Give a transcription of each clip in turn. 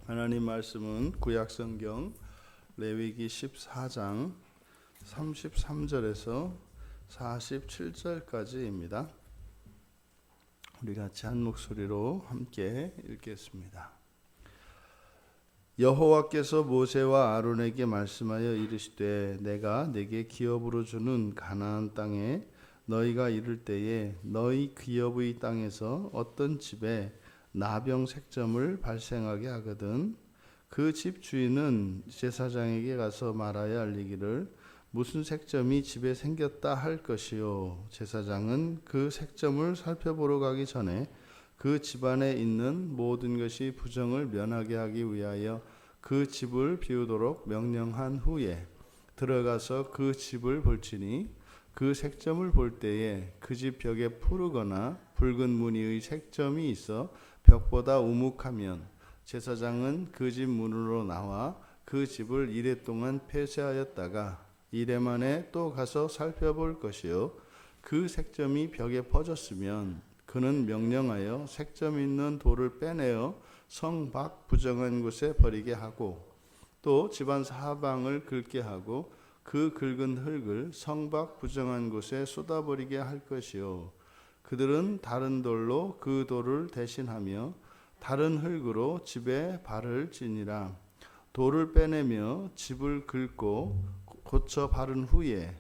하나님 말씀은 구약성경 레위기 14장 33절에서 47절까지입니다. 우리 같이 한 목소리로 함께 읽겠습니다. 여호와께서 모세와 아론에게 말씀하여 이르시되 내가 내게 기업으로 주는 가나안 땅에 너희가 이를 때에 너희 기업의 땅에서 어떤 집에 나병 색점을 발생하게 하거든 그 집 주인은 제사장에게 가서 말하여 알리기를 무슨 색점이 집에 생겼다 할 것이요 제사장은 그 색점을 살펴보러 가기 전에 그 집안에 있는 모든 것이 부정을 면하게 하기 위하여 그 집을 비우도록 명령한 후에 들어가서 그 집을 볼지니 그 색점을 볼 때에 그 집 벽에 푸르거나 붉은 무늬의 색점이 있어 벽보다 우묵하면 제사장은 그 집 문으로 나와 그 집을 이레 동안 폐쇄하였다가 이레 만에 또 가서 살펴볼 것이요 그 색점이 벽에 퍼졌으면 그는 명령하여 색점 있는 돌을 빼내어 성 밖 부정한 곳에 버리게 하고 또 집안 사방을 긁게 하고 그 긁은 흙을 성 밖 부정한 곳에 쏟아버리게 할 것이요 그들은 다른 돌로 그 돌을 대신하며 다른 흙으로 집에 발을 지니라. 돌을 빼내며 집을 긁고 고쳐 바른 후에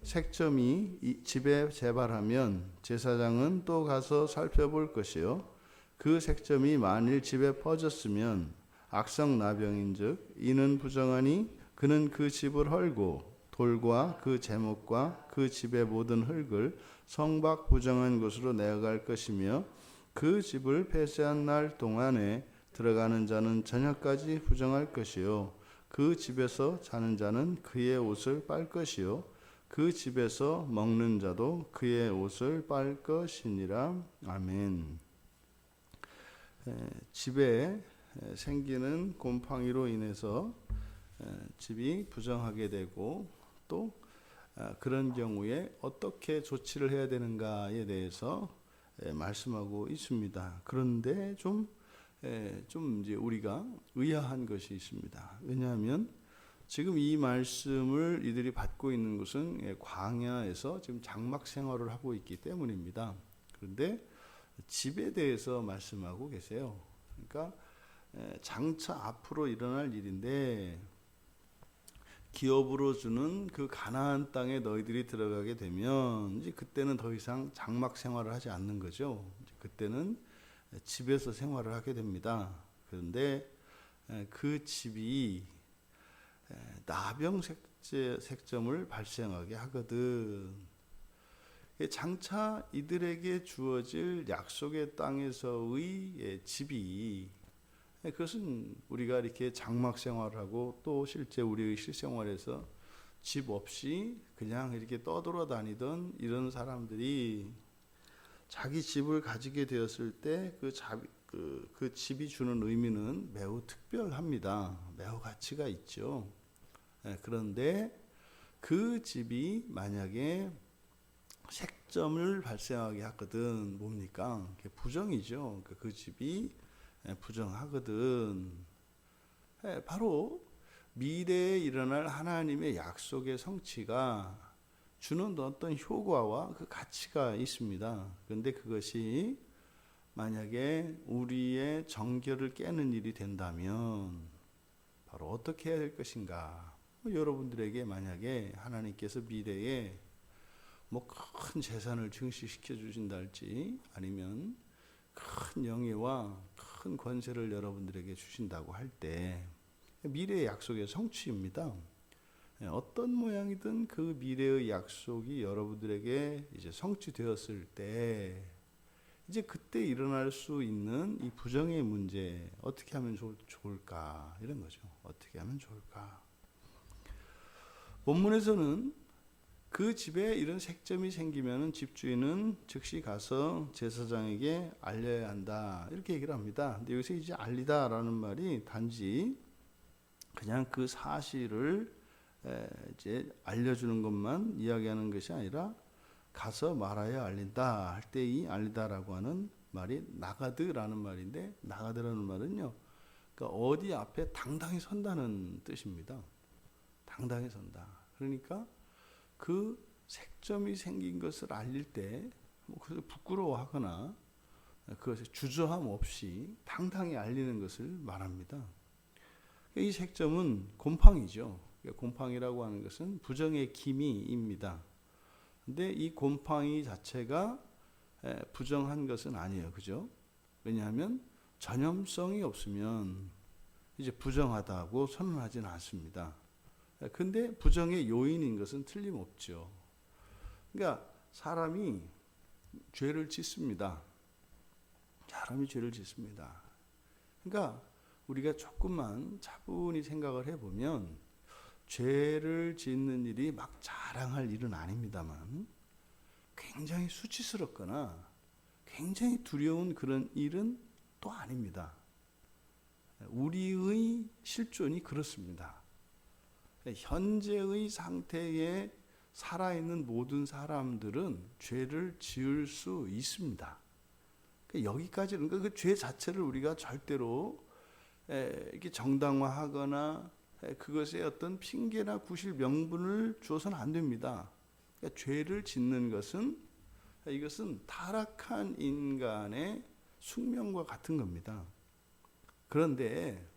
색점이 집에 재발하면 제사장은 또 가서 살펴볼 것이요 그 색점이 만일 집에 퍼졌으면 악성나병인즉 이는 부정하니 그는 그 집을 헐고 돌과 그 제목과 그 집의 모든 흙을 성밖 부정한 곳으로 내어갈 것이며 그 집을 폐쇄한 날 동안에 들어가는 자는 저녁까지 부정할 것이요 그 집에서 자는 자는 그의 옷을 빨 것이요 그 집에서 먹는 자도 그의 옷을 빨 것이니라. 아멘. 집에 생기는 곰팡이로 인해서 집이 부정하게 되고 또 그런 경우에 어떻게 조치를 해야 되는가에 대해서 말씀하고 있습니다. 그런데 좀 이제 우리가 의아한 것이 있습니다. 왜냐하면 지금 이 말씀을 이들이 받고 있는 것은 광야에서 지금 장막 생활을 하고 있기 때문입니다. 그런데 집에 대해서 말씀하고 계세요. 그러니까 장차 앞으로 일어날 일인데 기업으로 주는 그 가나안 땅에 너희들이 들어가게 되면 이제 그때는 더 이상 장막 생활을 하지 않는 거죠. 그때는 집에서 생활을 하게 됩니다. 그런데 그 집이 나병 색점을 발생하게 하거든. 장차 이들에게 주어질 약속의 땅에서의 집이 그것은 우리가 이렇게 장막 생활하고 또 실제 우리의 실생활에서 집 없이 그냥 이렇게 떠돌아다니던 이런 사람들이 자기 집을 가지게 되었을 때 그 집이 주는 의미는 매우 특별합니다. 매우 가치가 있죠. 그런데 그 집이 만약에 색점을 발생하게 하거든 뭡니까? 부정이죠. 그 집이 부정하거든. 바로 미래에 일어날 하나님의 약속의 성취가 주는 어떤 효과와 그 가치가 있습니다. 그런데 그것이 만약에 우리의 정결을 깨는 일이 된다면 바로 어떻게 해야 될 것인가? 여러분들에게 만약에 하나님께서 미래에 큰 재산을 증식시켜 주신다 할지 아니면 큰 영예와 큰 권세를 여러분들에게 주신다고 할 때 미래의 약속의 성취입니다. 어떤 모양이든 그 미래의 약속이 여러분들에게 이제 성취되었을 때 이제 그때 일어날 수 있는 이 부정의 문제 어떻게 하면 좋을까 이런 거죠. 어떻게 하면 좋을까? 본문에서는 그 집에 이런 색점이 생기면 집주인은 즉시 가서 제사장에게 알려야 한다 이렇게 얘기를 합니다. 근데 여기서 이제 알리다라는 말이 단지 그냥 그 사실을 이제 알려주는 것만 이야기하는 것이 아니라 가서 말하여 알린다 할 때 이 알리다라고 하는 말이 나가드라는 말인데 나가드라는 말은요 그러니까 어디 앞에 당당히 선다는 뜻입니다. 당당히 선다. 그러니까 그 색점이 생긴 것을 알릴 때 그것을 부끄러워하거나 그것에 주저함 없이 당당히 알리는 것을 말합니다. 이 색점은 곰팡이죠. 곰팡이라고 하는 것은 부정의 기미입니다. 근데 이 곰팡이 자체가 부정한 것은 아니에요. 그죠? 왜냐하면 전염성이 없으면 이제 부정하다고 선언하지는 않습니다. 근데 부정의 요인인 것은 틀림없죠. 그러니까 사람이 죄를 짓습니다. 사람이 죄를 짓습니다. 그러니까 우리가 조금만 차분히 생각을 해보면 죄를 짓는 일이 막 자랑할 일은 아닙니다만 굉장히 수치스럽거나 굉장히 두려운 그런 일은 또 아닙니다. 우리의 실존이 그렇습니다. 현재의 상태에 살아있는 모든 사람들은 죄를 지을 수 있습니다. 여기까지는 그 죄 자체를 우리가 절대로 이렇게 정당화하거나 그것에 어떤 핑계나 구실 명분을 주어서는 안 됩니다. 그러니까 죄를 짓는 것은 이것은 타락한 인간의 숙명과 같은 겁니다. 그런데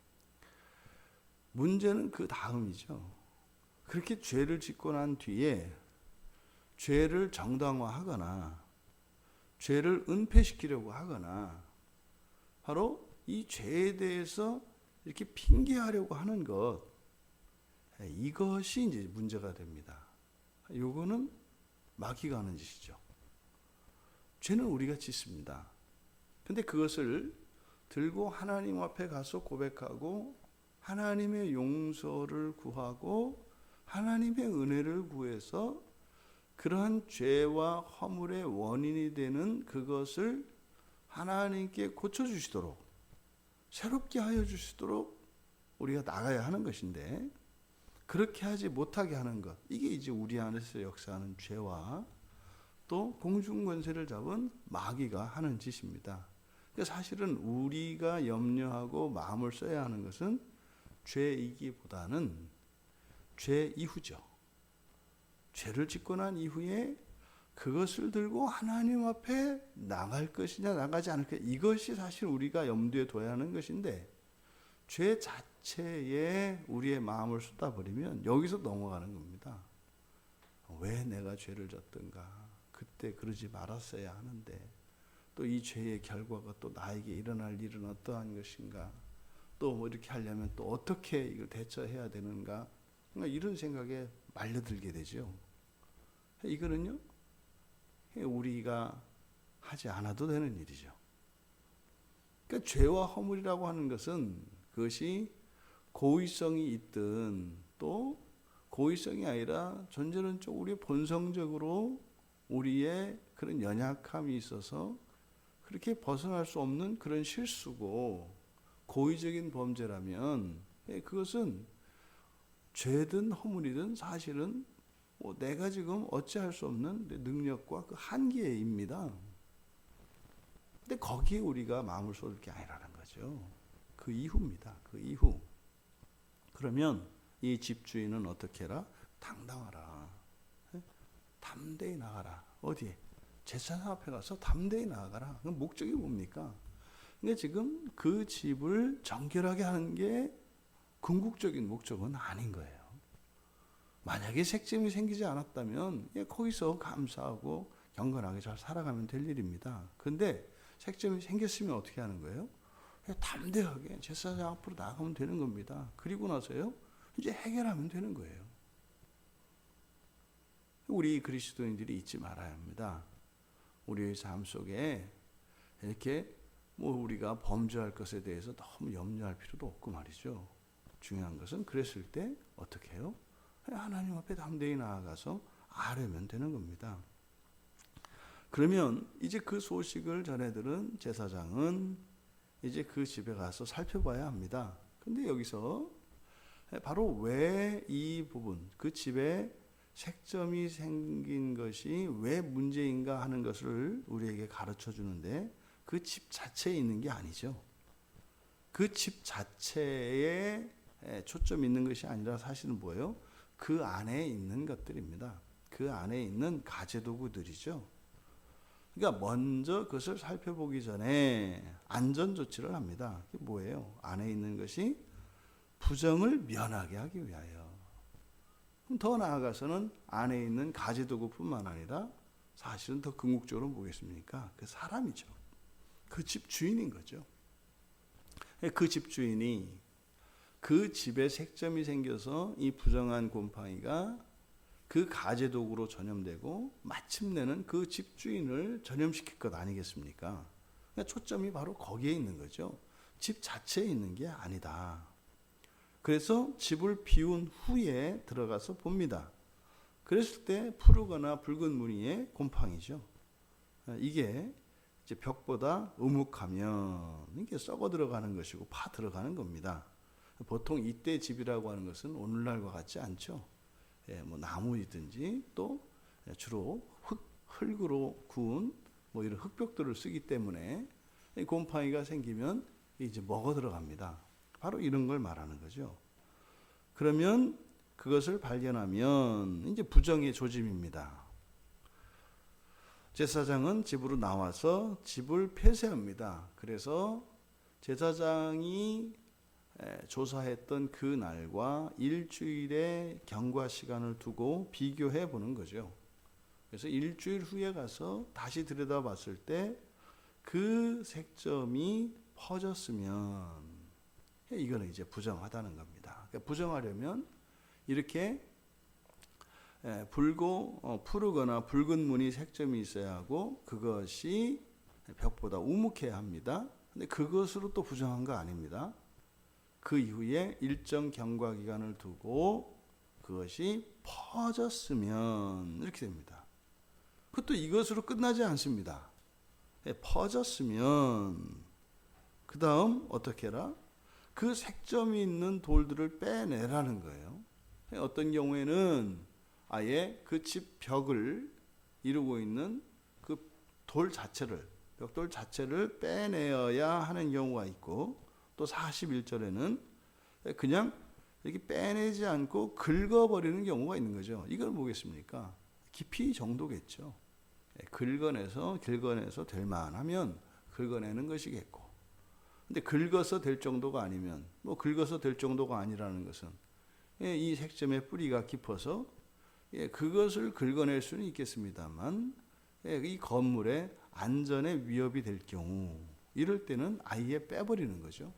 문제는 그 다음이죠. 그렇게 죄를 짓고 난 뒤에 죄를 정당화하거나 죄를 은폐시키려고 하거나 바로 이 죄에 대해서 이렇게 핑계하려고 하는 것, 이것이 이제 문제가 됩니다. 요거는 마귀가 하는 짓이죠. 죄는 우리가 짓습니다. 근데 그것을 들고 하나님 앞에 가서 고백하고 하나님의 용서를 구하고 하나님의 은혜를 구해서 그러한 죄와 허물의 원인이 되는 그것을 하나님께 고쳐주시도록 새롭게 하여 주시도록 우리가 나가야 하는 것인데 그렇게 하지 못하게 하는 것, 이게 이제 우리 안에서 역사하는 죄와 또 공중권세를 잡은 마귀가 하는 짓입니다. 그러니까 사실은 우리가 염려하고 마음을 써야 하는 것은 죄이기보다는 죄 이후죠. 죄를 짓고 난 이후에 그것을 들고 하나님 앞에 나갈 것이냐 나가지 않을 것이냐, 이것이 사실 우리가 염두에 둬야 하는 것인데 죄 자체에 우리의 마음을 쏟아버리면 여기서 넘어가는 겁니다. 왜 내가 죄를 졌던가, 그때 그러지 말았어야 하는데 또 이 죄의 결과가 또 나에게 일어날 일은 어떠한 것인가, 또 뭐 이렇게 하려면 또 어떻게 이걸 대처해야 되는가, 이런 생각에 말려들게 되죠. 이거는요 우리가 하지 않아도 되는 일이죠. 그러니까 죄와 허물이라고 하는 것은 그것이 고의성이 있든 또 고의성이 아니라 전제론적 우리 본성적으로 우리의 그런 연약함이 있어서 그렇게 벗어날 수 없는 그런 실수고 고의적인 범죄라면 그것은 죄든 허물이든 사실은 내가 지금 어찌할 수 없는 능력과 그 한계입니다. 근데 거기에 우리가 마음을 쏟을 게 아니라는 거죠. 그 이후입니다. 그 이후. 그러면 이 집주인은 어떻게 해라? 당당하라. 담대히 나가라. 어디에? 제사장 앞에 가서 담대히 나아가라. 그 목적이 뭡니까? 근데 지금 그 집을 정결하게 하는 게 궁극적인 목적은 아닌 거예요. 만약에 색점이 생기지 않았다면 거기서 감사하고 경건하게 잘 살아가면 될 일입니다. 그런데 색점이 생겼으면 어떻게 하는 거예요? 담대하게 제사장 앞으로 나가면 되는 겁니다. 그리고 나서요 이제 해결하면 되는 거예요. 우리 그리스도인들이 잊지 말아야 합니다. 우리의 삶 속에 이렇게 우리가 범죄할 것에 대해서 너무 염려할 필요도 없고 말이죠. 중요한 것은 그랬을 때 어떻게 해요? 하나님 앞에 담대히 나아가서 아뢰면 되는 겁니다. 그러면 이제 그 소식을 전해들은 제사장은 이제 그 집에 가서 살펴봐야 합니다. 근데 여기서 바로 왜 이 부분, 그 집에 색점이 생긴 것이 왜 문제인가 하는 것을 우리에게 가르쳐 주는데 그 집 자체에 있는 게 아니죠. 그 집 자체에 초점이 있는 것이 아니라 사실은 뭐예요? 그 안에 있는 것들입니다. 그 안에 있는 가재도구들이죠. 그러니까 먼저 그것을 살펴보기 전에 안전 조치를 합니다. 그게 뭐예요? 안에 있는 것이 부정을 면하게 하기 위하여. 그럼 더 나아가서는 안에 있는 가재도구뿐만 아니라 사실은 더 궁극적으로 보겠습니까? 그 사람이죠. 그 집 주인인 거죠. 그 집 주인이 그 집에 색점이 생겨서 이 부정한 곰팡이가 그 가재도구로 전염되고 마침내는 그 집주인을 전염시킬 것 아니겠습니까? 그러니까 초점이 바로 거기에 있는 거죠. 집 자체에 있는 게 아니다. 그래서 집을 비운 후에 들어가서 봅니다. 그랬을 때 푸르거나 붉은 무늬의 곰팡이죠. 이게 이제 벽보다 우묵하면 이게 썩어 들어가는 것이고 파 들어가는 겁니다. 보통 이때 집이라고 하는 것은 오늘날과 같지 않죠. 뭐 나무이든지 또 주로 흙으로 구운 뭐 이런 흙벽돌을 쓰기 때문에 곰팡이가 생기면 이제 먹어 들어갑니다. 바로 이런 걸 말하는 거죠. 그러면 그것을 발견하면 이제 부정의 조짐입니다. 제사장은 집으로 나와서 집을 폐쇄합니다. 그래서 제사장이 조사했던 그 날과 일주일의 경과 시간을 두고 비교해 보는 거죠. 그래서 일주일 후에 가서 다시 들여다봤을 때 그 색점이 퍼졌으면 이거는 이제 부정하다는 겁니다. 그러니까 부정하려면 이렇게 푸르거나 붉은 무늬 색점이 있어야 하고 그것이 벽보다 우묵해야 합니다. 근데 그것으로 또 부정한 거 아닙니다. 그 이후에 일정 경과 기간을 두고 그것이 퍼졌으면 이렇게 됩니다. 그것도 이것으로 끝나지 않습니다. 퍼졌으면 그 다음 어떻게 해라? 그 색점이 있는 돌들을 빼내라는 거예요. 어떤 경우에는 아예 그 집 벽을 이루고 있는 그 돌 자체를, 벽돌 자체를 빼내어야 하는 경우가 있고 또 41절에는 그냥 이렇게 빼내지 않고 긁어버리는 경우가 있는 거죠. 이걸 뭐겠습니까? 깊이 정도겠죠. 긁어내서 될 만하면 긁어내는 것이겠고, 근데 긁어서 될 정도가 아니면, 뭐 긁어서 될 정도가 아니라는 것은 이 색점의 뿌리가 깊어서 그것을 긁어낼 수는 있겠습니다만 이 건물의 안전에 위협이 될 경우, 이럴 때는 아예 빼버리는 거죠.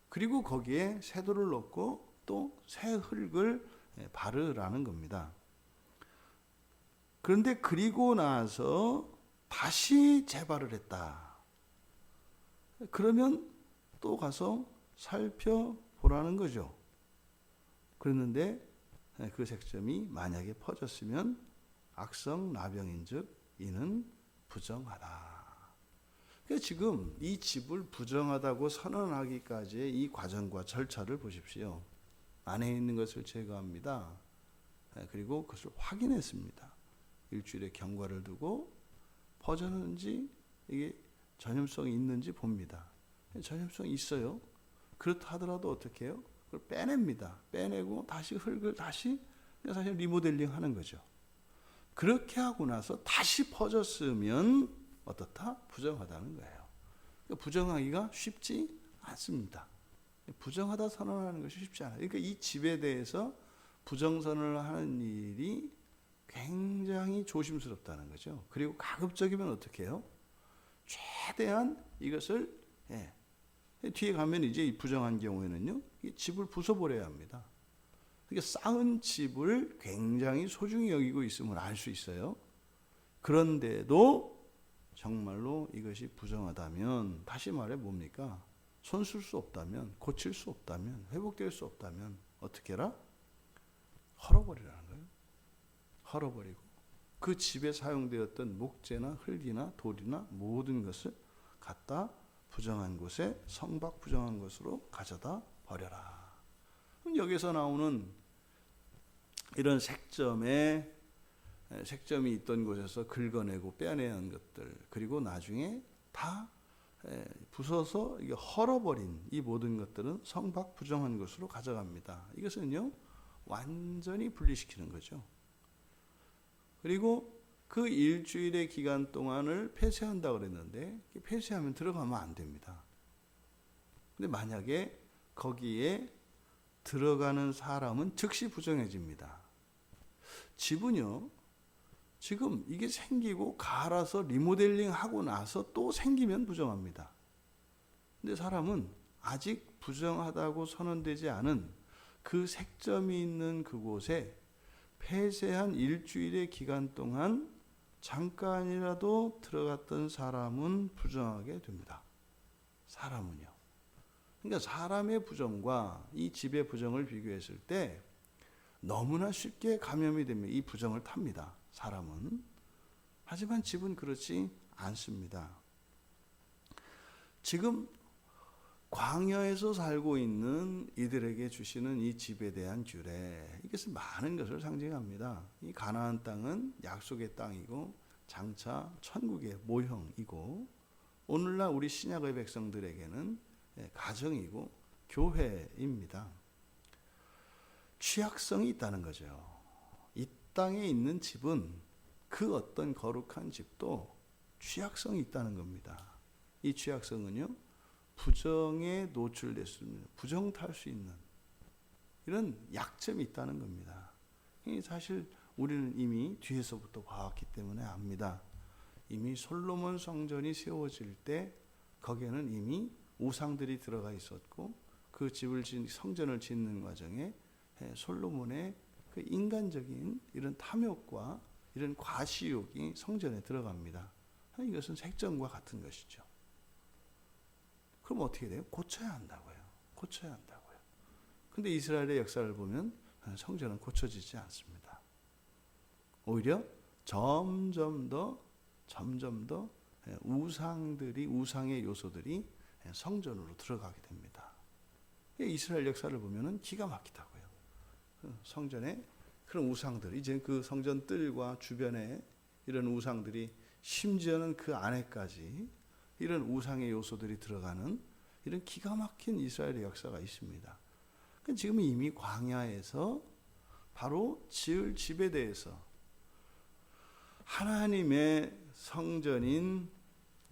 그리고 거기에 새돌을 넣고 또 새 흙을 바르라는 겁니다. 그런데 그리고 나서 다시 재발을 했다. 그러면 또 가서 살펴보라는 거죠. 그랬는데 그 색점이 만약에 퍼졌으면 악성 나병인즉 이는 부정하다. 그러니까 지금 이 집을 부정하다고 선언하기까지의 이 과정과 절차를 보십시오. 안에 있는 것을 제거합니다. 그리고 그것을 확인했습니다. 일주일의 경과를 두고 퍼졌는지 이게 전염성이 있는지 봅니다. 전염성이 있어요. 그렇다 하더라도 어떻게 해요? 그걸 빼냅니다. 빼내고 다시 흙을 다시 사실 리모델링 하는 거죠. 그렇게 하고 나서 다시 퍼졌으면 어떻다? 부정하다는 거예요. 그러니까 부정하기가 쉽지 않습니다. 부정하다 선언하는 것이 쉽지 않아요. 그러니까 이 집에 대해서 부정선언을 하는 일이 굉장히 조심스럽다는 거죠. 그리고 가급적이면 어떻게 해요? 최대한 이것을 뒤에 가면 이제 이 부정한 경우에는요, 이 집을 부숴버려야 합니다. 그러니까 쌓은 집을 굉장히 소중히 여기고 있음을 알 수 있어요. 그런데도 정말로 이것이 부정하다면, 다시 말해 뭡니까? 손쓸 수 없다면, 고칠 수 없다면, 회복될 수 없다면 어떻게 해라? 헐어버리라는 거예요. 헐어버리고 그 집에 사용되었던 목재나 흙이나 돌이나 모든 것을 갖다 부정한 곳에 성박 부정한 것으로 가져다 버려라. 그럼 여기서 나오는 이런 색점이 있던 곳에서 긁어내고 빼내는 것들, 그리고 나중에 다 부숴서 이게 헐어버린 이 모든 것들은 성박 부정한 것으로 가져갑니다. 이것은요 완전히 분리시키는 거죠. 그리고 그 일주일의 기간 동안을 폐쇄한다고 그랬는데 폐쇄하면 들어가면 안 됩니다. 근데 만약에 거기에 들어가는 사람은 즉시 부정해집니다. 집은요 지금 이게 생기고 갈아서 리모델링 하고 나서 또 생기면 부정합니다. 근데 사람은 아직 부정하다고 선언되지 않은 그 색점이 있는 그곳에 폐쇄한 일주일의 기간 동안 잠깐이라도 들어갔던 사람은 부정하게 됩니다. 사람은요. 그러니까 사람의 부정과 이 집의 부정을 비교했을 때 너무나 쉽게 감염이 되면 이 부정을 탑니다. 사람은. 하지만 집은 그렇지 않습니다. 지금 광야에서 살고 있는 이들에게 주시는 이 집에 대한 규례, 이것은 많은 것을 상징합니다. 이 가나안 땅은 약속의 땅이고 장차 천국의 모형이고 오늘날 우리 신약의 백성들에게는 가정이고 교회입니다. 취약성이 있다는 거죠. 이 땅에 있는 집은 그 어떤 거룩한 집도 취약성이 있다는 겁니다. 이 취약성은요 부정에 노출됐습니다. 부정탈 수 있는 이런 약점이 있다는 겁니다. 사실 우리는 이미 뒤에서부터 봐왔기 때문에 압니다. 이미 솔로몬 성전이 세워질 때 거기에는 이미 우상들이 들어가 있었고 그 집을 성전을 짓는 과정에 솔로몬의 그 인간적인 이런 탐욕과 이런 과시욕이 성전에 들어갑니다. 이것은 색점과 같은 것이죠. 그럼 어떻게 돼요? 고쳐야 한다고요. 고쳐야 한다고요. 근데 이스라엘의 역사를 보면 성전은 고쳐지지 않습니다. 오히려 점점 더 우상의 요소들이 성전으로 들어가게 됩니다. 이스라엘 역사를 보면은 기가 막히다고요. 성전에 그런 우상들, 이제 그 성전 뜰과 주변에 이런 우상들이 심지어는 그 안에까지 이런 우상의 요소들이 들어가는 이런 기가 막힌 이스라엘의 역사가 있습니다. 지금 이미 광야에서 바로 지을 집에 대해서 하나님의 성전인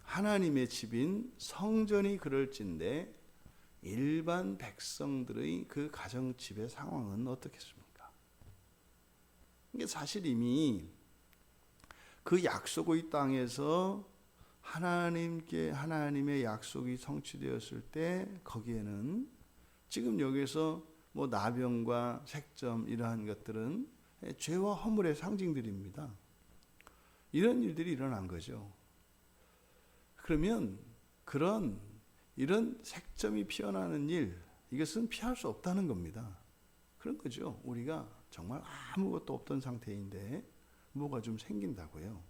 하나님의 집인 성전이 그럴진데 일반 백성들의 그 가정집의 상황은 어떻겠습니까? 이게 사실 이미 그 약속의 땅에서 하나님의 약속이 성취되었을 때 거기에는 지금 여기서 뭐 나병과 색점 이러한 것들은 죄와 허물의 상징들입니다. 이런 일들이 일어난 거죠. 그러면 이런 색점이 피어나는 일, 이것은 피할 수 없다는 겁니다. 그런 거죠. 우리가 정말 아무것도 없던 상태인데 뭐가 좀 생긴다고요.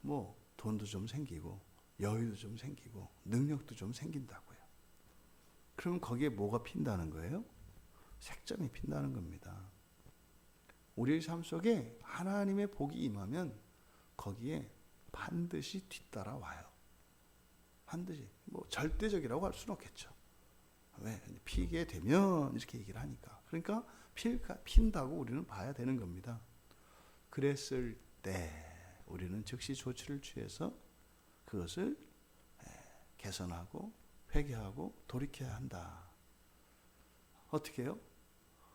뭐 돈도 좀 생기고 여유도 좀 생기고 능력도 좀 생긴다고요. 그러면 거기에 뭐가 핀다는 거예요? 색점이 핀다는 겁니다. 우리의 삶 속에 하나님의 복이 임하면 거기에 반드시 뒤따라 와요. 반드시. 뭐 절대적이라고 할 수는 없겠죠. 왜? 피게 되면 이렇게 얘기를 하니까. 그러니까 핀다고 우리는 봐야 되는 겁니다. 그랬을 때 우리는 즉시 조치를 취해서 그것을 개선하고 회개하고 돌이켜야 한다. 어떻게 해요?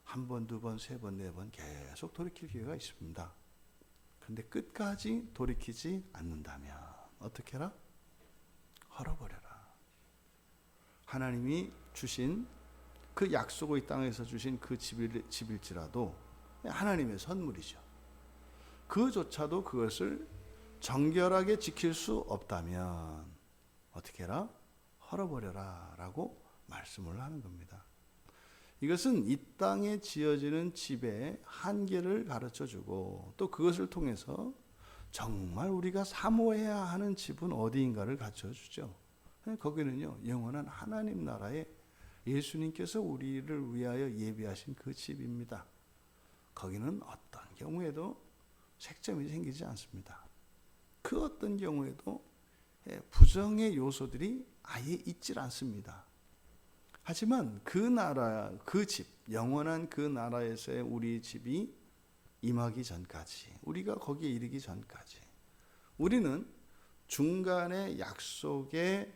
한 번, 두 번, 세 번, 네 번 계속 돌이킬 기회가 있습니다. 그런데 끝까지 돌이키지 않는다면 어떻게 해라? 헐어버려라. 하나님이 주신 그 약속의 땅에서 주신 그 집일지라도 하나님의 선물이죠. 그조차도 그것을 정결하게 지킬 수 없다면 어떻게 해라? 헐어버려라 라고 말씀을 하는 겁니다. 이것은 이 땅에 지어지는 집의 한계를 가르쳐주고 또 그것을 통해서 정말 우리가 사모해야 하는 집은 어디인가를 가르쳐주죠. 거기는요 영원한 하나님 나라에 예수님께서 우리를 위하여 예비하신 그 집입니다. 거기는 어떤 경우에도 색점이 생기지 않습니다. 그 어떤 경우에도 부정의 요소들이 아예 있질 않습니다. 하지만 그 나라, 그 집, 영원한 그 나라에서의 우리 집이 임하기 전까지, 우리가 거기에 이르기 전까지 우리는 중간의 약속의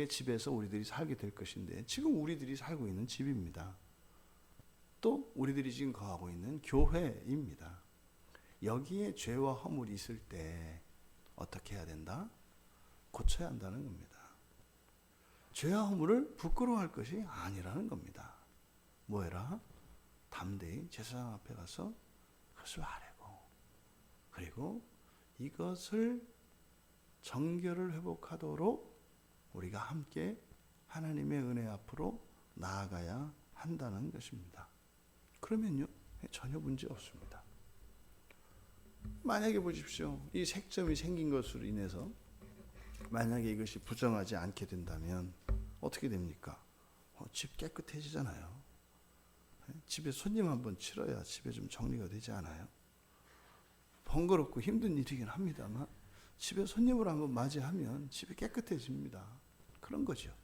집에서 우리들이 살게 될 것인데, 지금 우리들이 살고 있는 집입니다. 또 우리들이 지금 거하고 있는 교회입니다. 여기에 죄와 허물이 있을 때 어떻게 해야 된다? 고쳐야 한다는 겁니다. 죄와 허물을 부끄러워할 것이 아니라는 겁니다. 뭐해라? 담대히 제사장 앞에 가서 그것을 아뢰고, 그리고 이것을 정결을 회복하도록 우리가 함께 하나님의 은혜 앞으로 나아가야 한다는 것입니다. 그러면요, 전혀 문제 없습니다. 만약에 보십시오, 이 색점이 생긴 것으로 인해서 만약에 이것이 부정하지 않게 된다면 어떻게 됩니까? 집 깨끗해지잖아요. 집에 손님 한번 치러야 집에 좀 정리가 되지 않아요? 번거롭고 힘든 일이긴 합니다만 집에 손님을 한번 맞이하면 집이 깨끗해집니다. 그런 거죠.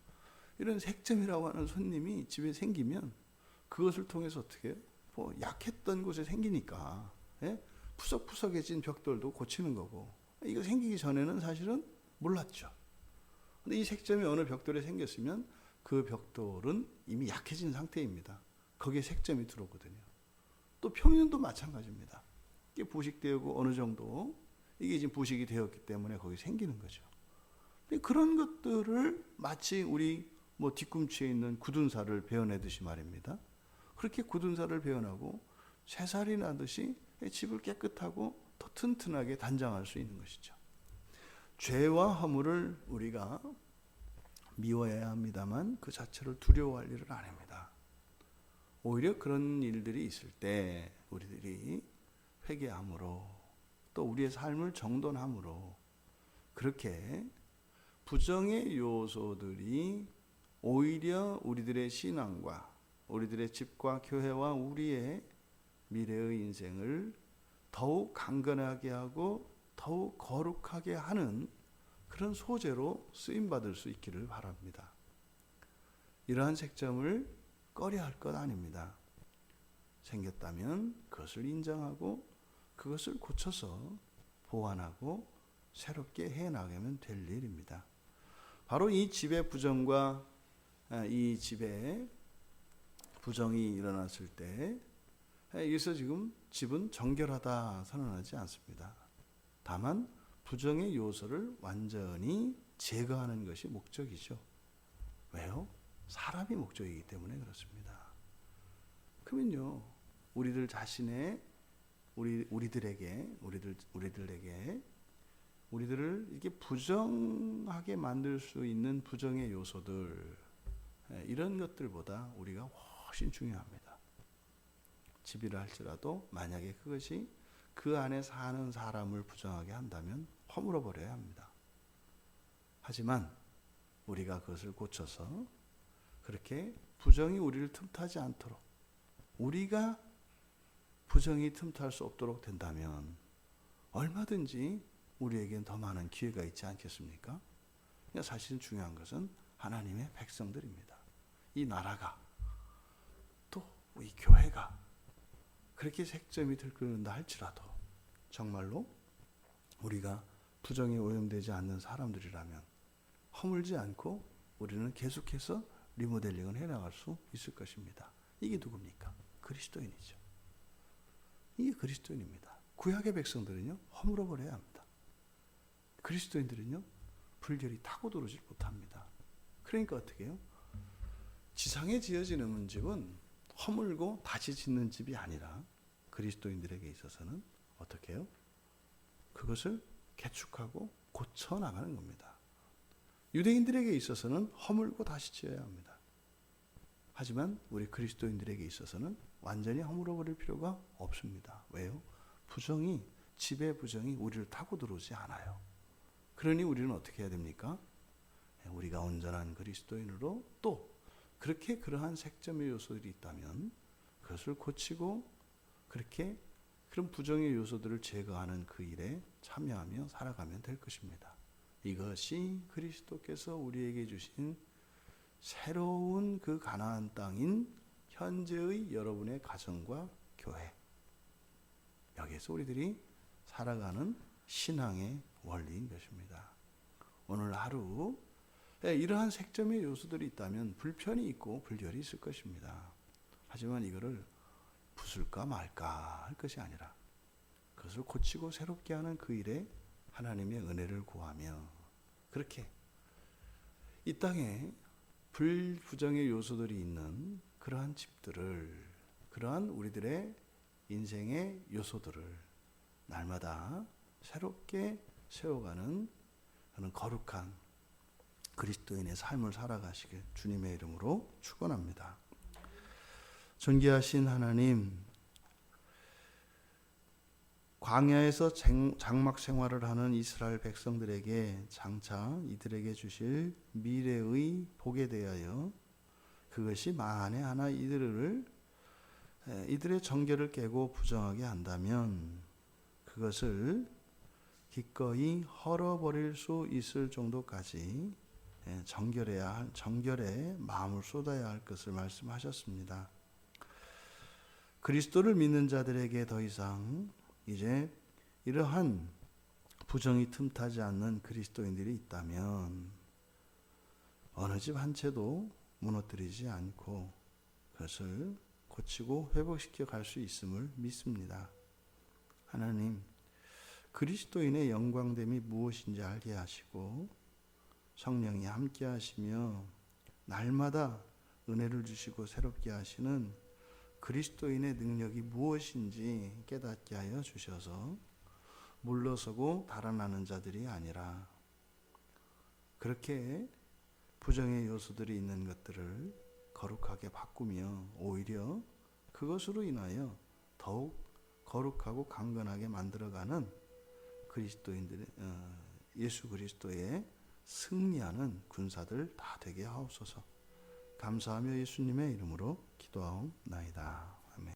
이런 색점이라고 하는 손님이 집에 생기면 그것을 통해서 어떻게 약했던 곳에 생기니까 푸석푸석해진 벽돌도 고치는 거고, 이거 생기기 전에는 사실은 몰랐죠. 근데 이 색점이 어느 벽돌에 생겼으면 그 벽돌은 이미 약해진 상태입니다. 거기에 색점이 들어오거든요. 또 평면도 마찬가지입니다. 이게 부식되고 어느 정도 이게 지금 부식이 되었기 때문에 거기 생기는 거죠. 그런 것들을 마치 우리 뒤꿈치에 있는 굳은 살을 베어내듯이 말입니다. 그렇게 굳은 살을 베어내고 새살이 나듯이 집을 깨끗하고 더 튼튼하게 단장할 수 있는 것이죠. 죄와 허물을 우리가 미워해야 합니다만 그 자체를 두려워할 일은 아닙니다. 오히려 그런 일들이 있을 때 우리들이 회개함으로, 또 우리의 삶을 정돈함으로, 그렇게 부정의 요소들이 오히려 우리들의 신앙과 우리들의 집과 교회와 우리의 미래의 인생을 더욱 강건하게 하고 더욱 거룩하게 하는 그런 소재로 쓰임받을 수 있기를 바랍니다. 이러한 색점을 꺼려할 것 아닙니다. 생겼다면 그것을 인정하고 그것을 고쳐서 보완하고 새롭게 해나가면 될 일입니다. 바로 이 집의 부정과 이 집의 부정이 일어났을 때 여기서 지금 집은 정결하다 선언하지 않습니다. 다만 부정의 요소를 완전히 제거하는 것이 목적이죠. 왜요? 사람이 목적이기 때문에 그렇습니다. 그러면요, 우리들 자신의 우리들에게 우리들을 이렇게 부정하게 만들 수 있는 부정의 요소들, 이런 것들보다 우리가 훨씬 중요합니다. 집이라 할지라도 만약에 그것이 그 안에 사는 사람을 부정하게 한다면 허물어 버려야 합니다. 하지만 우리가 그것을 고쳐서 그렇게 부정이 우리를 틈타지 않도록, 우리가 부정이 틈탈 수 없도록 된다면 얼마든지 우리에겐 더 많은 기회가 있지 않겠습니까? 사실 중요한 것은 하나님의 백성들입니다. 이 나라가, 또 이 교회가 그렇게 색점이 들끓는다 할지라도 정말로 우리가 부정에 오염되지 않는 사람들이라면 허물지 않고 우리는 계속해서 리모델링을 해나갈 수 있을 것입니다. 이게 누굽니까? 그리스도인이죠. 이게 그리스도인입니다. 구약의 백성들은요, 허물어 버려야 합니다. 그리스도인들은요, 불결이 타고 들어오지 못합니다. 그러니까 어떻게 해요? 지상에 지어지는 집은 허물고 다시 짓는 집이 아니라 그리스도인들에게 있어서는 어떻게 해요? 그것을 개축하고 고쳐 나가는 겁니다. 유대인들에게 있어서는 허물고 다시 지어야 합니다. 하지만 우리 그리스도인들에게 있어서는 완전히 허물어 버릴 필요가 없습니다. 왜요? 집의 부정이 우리를 타고 들어오지 않아요. 그러니 우리는 어떻게 해야 됩니까? 우리가 온전한 그리스도인으로, 또 그렇게 그러한 색점의 요소들이 있다면 그것을 고치고 그렇게 그런 부정의 요소들을 제거하는 그 일에 참여하며 살아가면 될 것입니다. 이것이 그리스도께서 우리에게 주신 새로운 그 가나안 땅인 현재의 여러분의 가정과 교회, 여기에서 우리들이 살아가는 신앙의 원리인 것입니다. 오늘 하루 이러한 색점의 요소들이 있다면 불편이 있고 불결이 있을 것입니다. 하지만 이거를 부술까 말까 할 것이 아니라 그것을 고치고 새롭게 하는 그 일에 하나님의 은혜를 구하며, 그렇게 이 땅에 불부정의 요소들이 있는 그러한 집들을, 그러한 우리들의 인생의 요소들을 날마다 새롭게 세워가는 그런 거룩한 그리스도인의 삶을 살아가시길 주님의 이름으로 축원합니다. 존귀하신 하나님, 광야에서 장막 생활을 하는 이스라엘 백성들에게 장차 이들에게 주실 미래의 복에 대하여 그것이 만에 하나 이들의 정결을 깨고 부정하게 한다면 그것을 기꺼이 헐어버릴 수 있을 정도까지 정결에 마음을 쏟아야 할 것을 말씀하셨습니다. 그리스도를 믿는 자들에게 더 이상 이제 이러한 부정이 틈타지 않는 그리스도인들이 있다면 어느 집 한 채도 무너뜨리지 않고 그것을 고치고 회복시켜 갈 수 있음을 믿습니다. 하나님, 그리스도인의 영광됨이 무엇인지 알게 하시고 성령이 함께 하시며 날마다 은혜를 주시고 새롭게 하시는 그리스도인의 능력이 무엇인지 깨닫게 하여 주셔서 물러서고 달아나는 자들이 아니라 그렇게 부정의 요소들이 있는 것들을 거룩하게 바꾸며 오히려 그것으로 인하여 더욱 거룩하고 강건하게 만들어가는 그리스도인들의 예수 그리스도의 승리하는 군사들 다 되게 하옵소서. 감사하며 예수님의 이름으로 기도하옵나이다. 아멘.